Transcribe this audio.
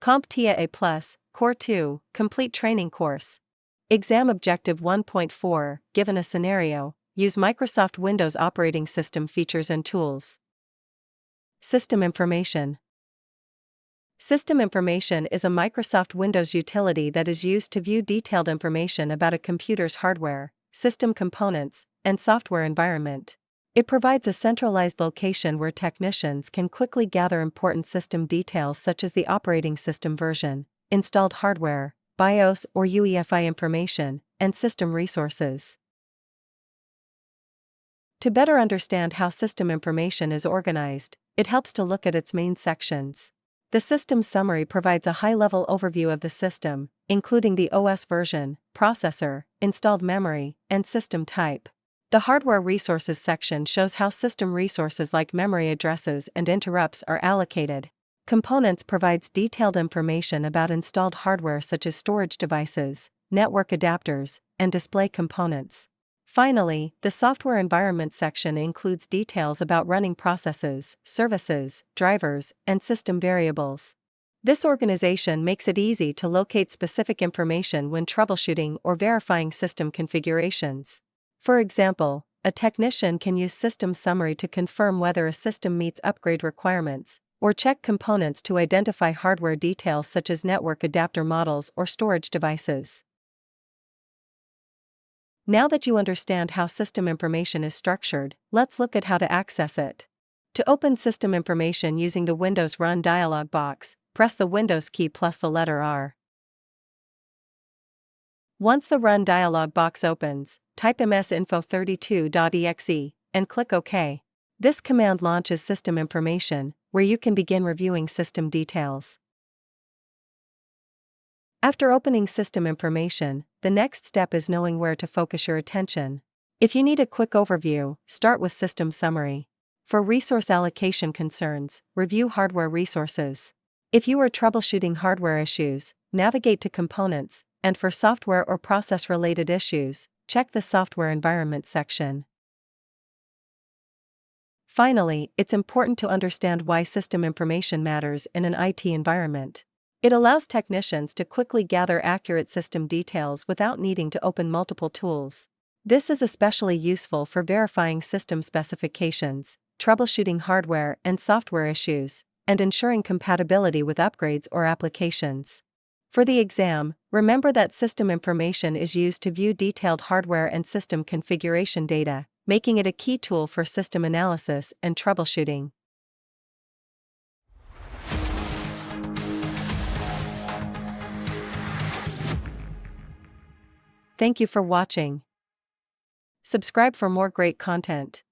CompTIA A Core 2 Complete Training Course. Exam Objective 1.4 Given a scenario, use Microsoft Windows operating system features and tools. System information. System information is a Microsoft Windows utility that is used to view detailed information about a computer's hardware, system components, and software environment. It provides a centralized location where technicians can quickly gather important system details such as the operating system version, installed hardware, BIOS or UEFI information, and system resources. To better understand how system information is organized, it helps to look at its main sections. The system summary provides a high-level overview of the system, including the OS version, processor, installed memory, and system type. The Hardware Resources section shows how system resources like memory addresses and interrupts are allocated. Components provides detailed information about installed hardware such as storage devices, network adapters, and display components. Finally, the Software Environment section includes details about running processes, services, drivers, and system variables. This organization makes it easy to locate specific information when troubleshooting or verifying system configurations. For example, a technician can use System Summary to confirm whether a system meets upgrade requirements, or check components to identify hardware details such as network adapter models or storage devices. Now that you understand how system information is structured, let's look at how to access it. To open system information using the Windows Run dialog box, press the Windows key plus the letter R. Once the Run dialog box opens, type msinfo32.exe and click OK. This command launches System Information, where you can begin reviewing system details. After opening System Information, the next step is knowing where to focus your attention. If you need a quick overview, start with System Summary. For resource allocation concerns, review Hardware Resources. If you are troubleshooting hardware issues, navigate to Components, and for software or process-related issues, check the Software Environment section. Finally, it's important to understand why system information matters in an IT environment. It allows technicians to quickly gather accurate system details without needing to open multiple tools. This is especially useful for verifying system specifications, troubleshooting hardware and software issues, and ensuring compatibility with upgrades or applications. For the exam, remember that system information is used to view detailed hardware and system configuration data, making it a key tool for system analysis and troubleshooting. Thank you for watching. Subscribe for more great content.